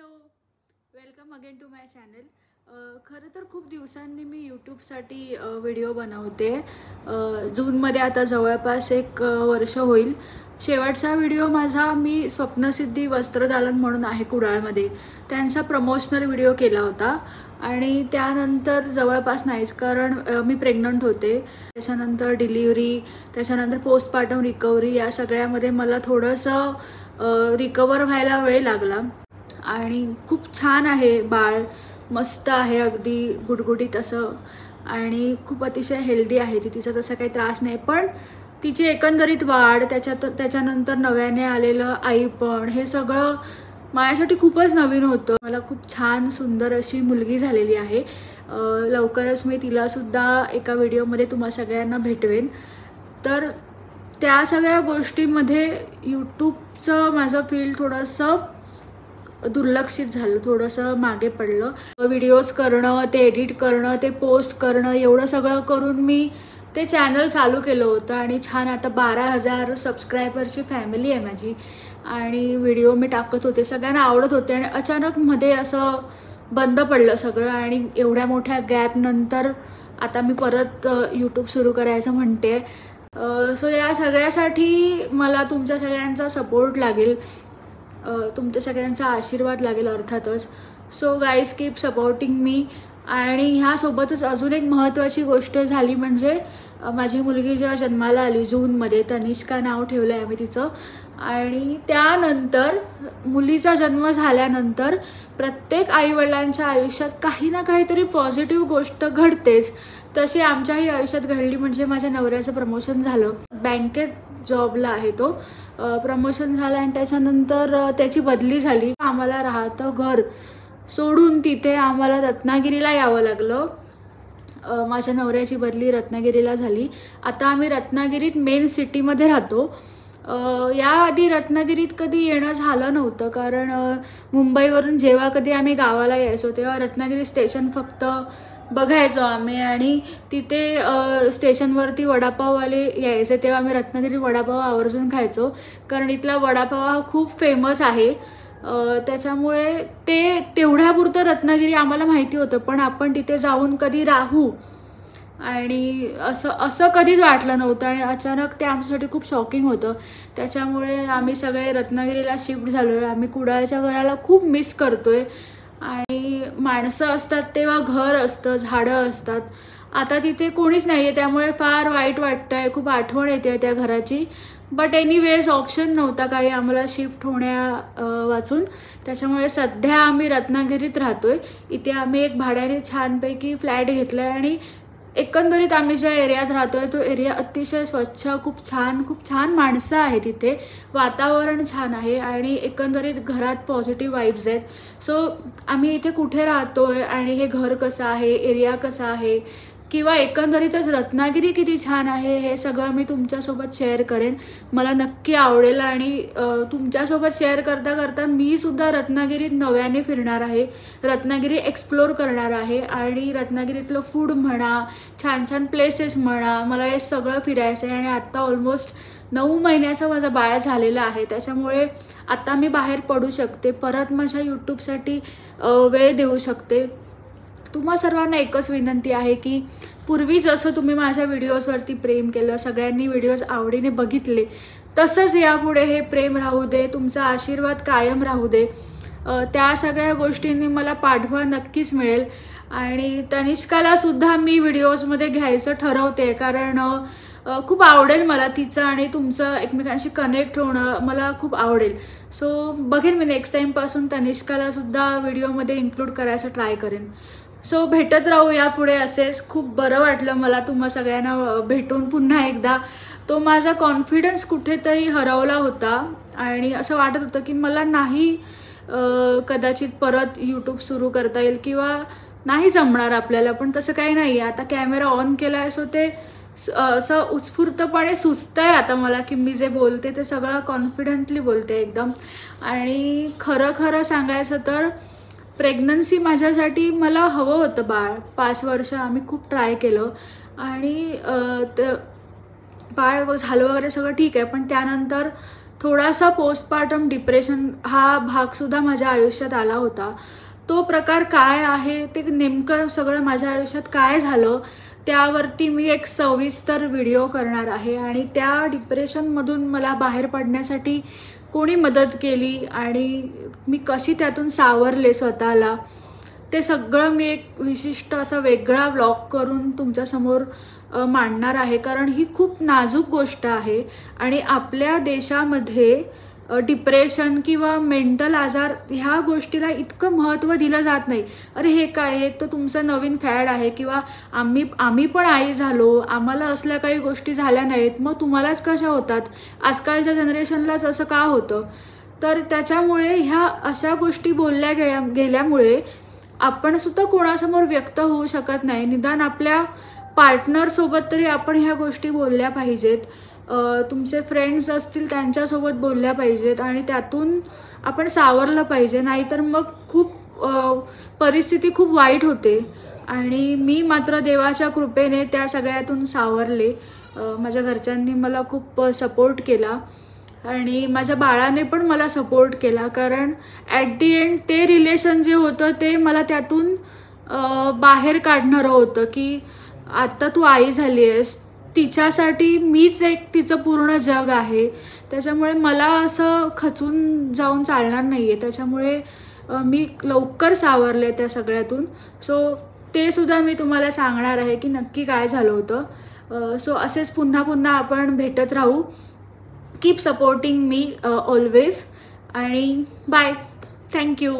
Hello, welcome again to my channel. खरं तर खूप दिवसांनी मी यूट्यूबसाठी व्हिडिओ बनवते. जूनमध्ये आता जवळपास एक वर्ष होईल. शेवटचा व्हिडिओ माझा मी स्वप्नसिद्धी वस्त्रदालन म्हणून आहे कुडाळमध्ये, त्यांचा प्रमोशनल व्हिडिओ केला होता. आणि त्यानंतर जवळपास नाहीच, कारण मी प्रेग्नंट होते. त्याच्यानंतर डिलिव्हरी, त्याच्यानंतर पोस्टपार्टम रिकव्हरी, या सगळ्यामध्ये मला थोडंसं रिकवर व्हायला वेळ लागला. आणि खूप छान आहे बाळ, मस्त आहे, अगदी गुटगुटीत असं, आणि खूप अतिशय हेल्दी आहे ती. तिचा तसा काही त्रास नाही, पण तिची एकंदरीत वाढ, त्याच्यानंतर नव्याने आलेलं आईपण, हे सगळं माझ्यासाठी खूपच नवीन होतं. मला खूप छान सुंदर अशी मुलगी झालेली आहे. लवकरच मी तिलासुद्धा एका व्हिडिओमध्ये तुम्हा सगळ्यांना भेटवेन. तर त्या सगळ्या गोष्टींमध्ये यूट्यूबचं माझं फील्ड थोडंसं दुर्लक्षित झालं, थोडंसं मागे पडलं. व्हिडिओज करणं, ते एडिट करणं, ते पोस्ट करणं, एवढं सगळं करून मी ते चॅनल चालू केलं होतं. आणि छान आता 12,000 सबस्क्रायबरची फॅमिली आहे माझी. आणि व्हिडिओ मी टाकत होते, सगळ्यांना आवडत होते. आणि अचानक मध्ये असं बंद पडलं सगळं. आणि एवढ्या मोठ्या गॅपनंतर आता मी परत यूट्यूब सुरू करायचं म्हणते. सो या सगळ्यासाठी मला तुमच्या सगळ्यांचा सपोर्ट लागेल, तुमच्या सगळ्यांचा आशीर्वाद लागेल अर्थातच. So guys, keep supporting me. आणि ह्यासोबतच अजून एक महत्त्वाची गोष्ट झाली, म्हणजे माझी मुलगी जेव्हा जन्माला आली जूनमध्ये, तनिष्का नाव ठेवलं आहे आम्ही तिचं. आणि त्यानंतर मुलीचा जन्म झाल्यानंतर प्रत्येक आईवडिलांच्या आयुष्यात काही ना काहीतरी पॉझिटिव्ह गोष्ट घडतेच. तशी आमच्याही आयुष्यात घडली. म्हणजे माझ्या नवऱ्याचं प्रमोशन झालं, बँकेत जॉबला आहे तो. प्रमोशन झालं आणि त्याच्यानंतर त्याची बदली झाली. आम्हाला राहतं घर सोडून तिथे आम्हाला रत्नागिरीला यावं लागलं. माझ्या नवऱ्याची बदली रत्नागिरीला झाली. आता आम्ही रत्नागिरीत मेन सिटीमध्ये राहतो. याआधी रत्नागिरीत कधी येणं झालं नव्हतं, कारण मुंबईवरून जेव्हा कधी आम्ही गावाला यायचो तेव्हा रत्नागिरी स्टेशन फक्त बघायचो आम्ही. आणि तिथे स्टेशनवरती वडापाववाले यायचे, तेव्हा आम्ही रत्नागिरी वडापाव आवर्जून खायचो, कारण इथला वडापाव हा खूप फेमस आहे. त्याच्यामुळे ते तेवढ्यापुरतं रत्नागिरी आम्हाला माहिती होतं. पण आपण तिथे जाऊन कधी राहू आणि असं कधीच वाटलं नव्हतं. आणि अचानक ते आमच्यासाठी खूप शॉकिंग होतं. त्याच्यामुळे आम्ही सगळे रत्नागिरीला शिफ्ट झालो आहे. आम्ही कुडाळच्या घराला खूप मिस करतो आहे. आणि माणसं असतात तेव्हा घर असतं, झाडं असतात. आता तिथे कोणीच नाही आहे, त्यामुळे फार वाईट वाटतं आहे, खूप आठवण येते त्या घराची. बट एनिवेज ऑप्शन नव्हता काही आम्हाला शिफ्ट होण्या वाचून. त्याच्यामुळे सध्या आम्ही रत्नागिरीत राहतो आहे. इथे आम्ही एक भाड्याने छानपैकी फ्लॅट घेतला आहे. आणि एकंदरीत आम्ही ज्या एरियात राहतो आहे तो एरिया अतिशय स्वच्छ, खूप छान माणसं आहेत इथे, वातावरण छान आहे. आणि एकंदरीत घरात पॉझिटिव्ह वाईब्स आहेत. सो आम्ही इथे कुठे राहतो आहे आणि हे घर कसं आहे, एरिया कसा आहे, किंवा एकंदरीतच रत्नागिरी किती छान आहे, हे सगळं मी तुमच्यासोबत शेअर करेन. मला नक्की आवडेल. आणि तुमच्यासोबत शेअर करता करता मी सुद्धा रत्नागिरीत नव्याने फिरणार आहे, रत्नागिरी एक्सप्लोर करणार आहे. आणि रत्नागिरीतलं फूड म्हणा, छान प्लेसेस म्हणा, मला हे सगळं फिरायचं आहे. आणि आत्ता ऑलमोस्ट 9 महिन्याचं माझं बाळ झालेलं आहे. त्याच्यामुळे आता मी बाहेर पडू शकते, परत माझ्या यूट्यूबसाठी वेळ देऊ शकते. तुम्हा सर्वांना एकच विनंती आहे की पूर्वी जसं तुम्ही माझ्या व्हिडिओजवरती प्रेम केलं, सगळ्यांनी व्हिडिओज आवडीने बघितले, तसंच यापुढे हे प्रेम राहू दे, तुमचा आशीर्वाद कायम राहू दे. त्या सगळ्या गोष्टींनी मला पाठबळ नक्कीच मिळेल. आणि तनिष्कालासुद्धा मी व्हिडिओजमध्ये घ्यायचं ठरवते, कारण खूप आवडेल मला तिचं आणि तुमचं एकमेकांशी कनेक्ट होणं मला खूप आवडेल. सो बघेन मी नेक्स्ट टाईमपासून तनिष्कालासुद्धा व्हिडिओमध्ये इन्क्लूड करायचं ट्राय करेन. सो भेटत राहू यापुढे असेच. खूप बरं वाटलं मला तुम्हा सगळ्यांना भेटून पुन्हा एकदा. तो माझा कॉन्फिडन्स कुठेतरी हरवला होता आणि असं वाटत होतं की मला नाही कदाचित परत यूट्यूब सुरू करता येईल किंवा नाही जमणार आपल्याला. पण तसं काही नाही आहे. आता कॅमेरा ऑन केला आहे, सो ते असं उत्स्फूर्तपणे सुचतं आहे आता मला की मी जे बोलते ते सगळं कॉन्फिडंटली बोलते एकदम. आणि खरं सांगायचं तर प्रेग्नन्सी माझ्यासाठी मला हवं होतं बाळ. 5 वर्ष आम्ही खूप ट्राय केलं. आणि बाळ झालं वगैरे सगळं ठीक आहे, पण त्यानंतर थोडासा पोस्टपार्टम डिप्रेशन हा भागसुद्धा माझ्या आयुष्यात आला होता. तो प्रकार काय आहे, ते नेमकं सगळं माझ्या आयुष्यात काय झालं, त्यावरती मी एक सविस्तर व्हिडिओ करणार आहे. आणि त्या डिप्रेशनमधून मला बाहेर पडण्यासाठी कोणी मदत केली आणि मी कशी त्यातून सावरले स्वतःला, ते सगळं मी एक विशिष्ट असा वेगळा व्लॉग करून तुमच्यासमोर मांडणार आहे. कारण ही खूप नाजूक गोष्ट आहे आणि आपल्या देशामध्ये डिप्रेशन किंवा मेंटल आजार ह्या गोष्टीला इतकं महत्त्व दिलं जात नाही. अरे हे काय, हे तर तुमचं नवीन फॅड आहे, किंवा आम्ही पण आई झालो, आम्हाला असल्या काही गोष्टी झाल्या नाहीत, मग तुम्हालाच कशा होतात, आजकालच्या जनरेशनलाच असं का होतं. तर त्याच्यामुळे ह्या अशा गोष्टी बोलल्या गेल्यामुळे आपण सुद्धा कोणासमोर व्यक्त होऊ शकत नाही. निदान आपल्या पार्टनरसोबत तरी आपण ह्या गोष्टी बोलल्या पाहिजेत. तुमचे फ्रेंड्स असतील त्यांच्यासोबत बोलल्या पाहिजेत आणि त्यातून आपण सावरलं पाहिजे. नाहीतर मग खूप परिस्थिती खूप वाईट होते. आणि मी मात्र देवाच्या कृपेने त्या सगळ्यातून सावरले. माझ्या घरच्यांनी मला खूप सपोर्ट केला आणि माझ्या बाळाने पण मला सपोर्ट केला. कारण ॲट दी एंड ते रिलेशन जे होतं ते मला त्यातून बाहेर काढणारं होतं, की आत्ता तू आई झाली आहेस, तिच्यासाठी मीच एक तिचं पूर्ण जग आहे. त्याच्यामुळे मला असं खचून जाऊन चालणार नाही आहे. त्याच्यामुळे मी लवकर सावरले त्या सगळ्यातून. सो ते सुद्धा मी तुम्हाला सांगणार आहे की नक्की काय झालं होतं. सो असेच पुन्हा पुन्हा आपण भेटत राहू. Keep supporting me always. आणि बाय. थँक्यू.